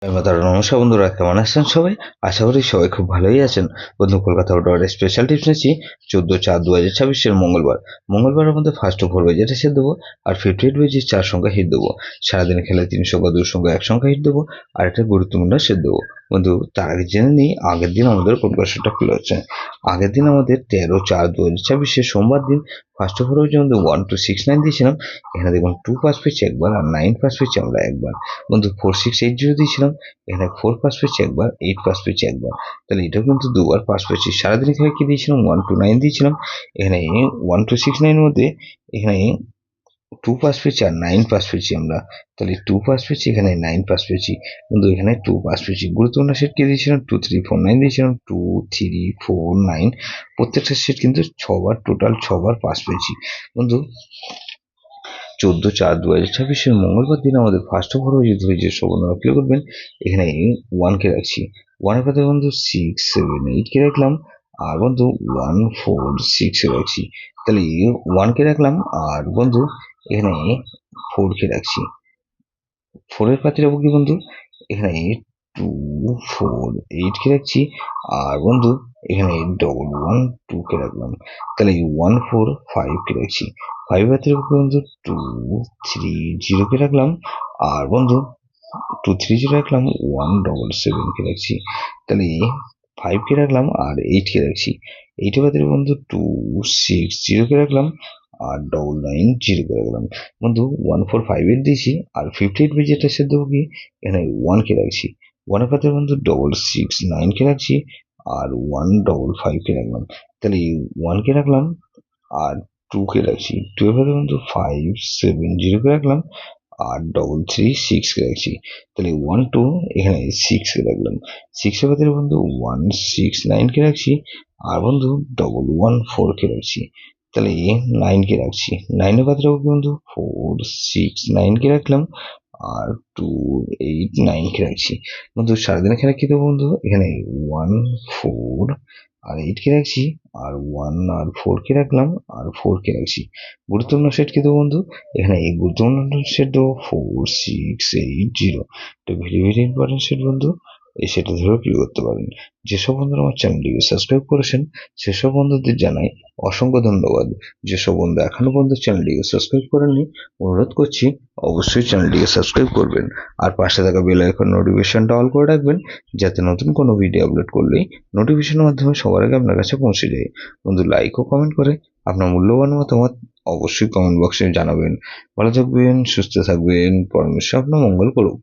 নমস্কার বন্ধুরা, কেমন আছেন সবাই? আশা করি সবাই খুব ভালোই আছেন। বন্ধু, কলকাতা আউটডোর স্পেশাল টিপস নিচ্ছি 14/4/2026 মঙ্গলবারের মধ্যে ফার্স্ট ওভার যেটা সেট দেবো, আর 58 বেজে 4 সংখ্যা হিট দেবো। সারাদিন খেলে 3 সংখ্যা 2 সংখ্যা 1 সংখ্যা হিট দেবো, আর একটা গুরুত্বপূর্ণ সেট দেবো। বন্ধু, তার আগে জেনে নিই আগের দিন আমাদের কোন কোশ্চেনটা খুলে হচ্ছে। আগের দিন আমাদের 13/4/2026 সোমবার দিন ফার্স্ট ওভার যেমন 1 2 6 9 দিয়েছিলাম। এখানে দেখুন 2 পাস পেয়েছি একবার, আর 9 পাস পেয়েছি আমরা একবার। বন্ধু 4 6 8 0 দিয়েছিলাম, এখানে 4 পাস পেয়েছি একবার, 8 পাস পেয়েছি একবার। তাহলে এটাও কিন্তু দুবার পাস পেয়েছি। সারাদিন খেলে কি দিয়েছিলাম? 1 2 9 দিয়েছিলাম। এখানে 1 2 6 9 এর মধ্যে এখানে 2 পাস পেয়েছি আর 9 পাস পেয়েছি আমরা। তাহলে 2 পাস পেয়েছি, এখানে 9 পাস পেয়েছি। বন্ধু এখানে 2 পাস পেয়েছি। গুরুত্বপূর্ণ সেট কি দিয়েছিলাম? 2 3 4 9 দিয়েছিলাম। 2 3 4 9 প্রত্যেকটা সেট কিন্তু 6 বার, টোটাল 6 বার পাস পেয়েছি। বন্ধু 14/4/2026 মঙ্গলবার দিন আমাদের ফার্স্ট ওভার যে সব বন্ধুরা প্লে করবেন, এখানে 1 কে রাখছি। 1 এর পাতে বন্ধু 6 7 8 কে রাখলাম, আর বন্ধু 1 4 6 এ রাখছি। তাহলে 1 কে রাখলাম, আর বন্ধু এখানে 4 কে রাখছি। 4 এর পাতে রাখবো কি বন্ধু? এখানে 2 4 8 কে রাখছি, আর বন্ধু এখানে 1 1 2 কে রাখলাম। তাহলে 1 4 5 কে রাখছি। 5 এর পাতে রাখবো বন্ধু 2 3 0 কে রাখলাম, আর বন্ধু 2 3 0 রাখলাম, 1 7 কে রাখছি। তাহলে 5 কে রাখলাম আর 8 কে রাখছি। 8 এর পাতে বন্ধু 2 6 0 কে রাখলাম, আর 9 9 0 কে রাখলাম। বন্ধু 1 4 5 8 দিয়েছি, আর 58 যেটা সে দেবো কি? এখানে 1 কে রাখছি। 1 এর পাতে বন্ধু 6 6 9 কে রাখছি, আর 1 5 কে রাখলাম। তাহলে 1 কে রাখলাম আর 2 কে রাখছি। 2 এর পাতে বন্ধু 5 7 0 কে রাখলাম, আর 3 6 কে রাখছি। তাহলে 1 2 এখানে 6 কে রাখলাম। 6 এর পাতে বন্ধু 1 6 9 কে রাখছি, আর বন্ধু 1 4 কে রাখছি। তাহলে 9 কে রাখছি। 9 এর পাতে রাখবো বন্ধু 4 6 9 কে রাখলাম, আর 2 8 9 কে রাখছি। বন্ধু সারাদিনের খেলা কি দেবো বন্ধু? এখানে 1 4 আর 8 কে রাখছি, আর 1 আর 4 কে রাখলাম, আর 4 কে রাখছি। গুরুত্বপূর্ণ সেট কি দেবো বন্ধু? এখানে এই গুরুত্বপূর্ণ সেট দেবো 4 6 8 0। এটা ভেরি ভেরি ইম্পর্টেন্ট সেট বন্ধু। এই সেটা ধরে প্লে করতে পারেন। যেসব বন্ধুরা আমার চ্যানেলটিকে সাবস্ক্রাইব করেছেন, সেসব বন্ধুদের জানাই অসংখ্য ধন্যবাদ। যেসব বন্ধু এখনো পর্যন্ত চ্যানেলটিকে সাবস্ক্রাইব করেননি, অনুরোধ করছি অবশ্যই চ্যানেলটিকে সাবস্ক্রাইব করবেন, আর পাশে থাকা বেল আইকন নোটিফিকেশনটা অল করে রাখবেন, যাতে নতুন কোনো ভিডিও আপলোড করলেই নোটিফিকেশনের মাধ্যমে সবার আগে আপনার কাছে পৌঁছে যায়। বন্ধু লাইক ও কমেন্ট করে আপনার মূল্যবান মতামত অবশ্যই কমেন্ট বক্সে জানাবেন। ভালো থাকবেন, সুস্থ থাকবেন, পরমেশ্বর আপনার মঙ্গল করুক।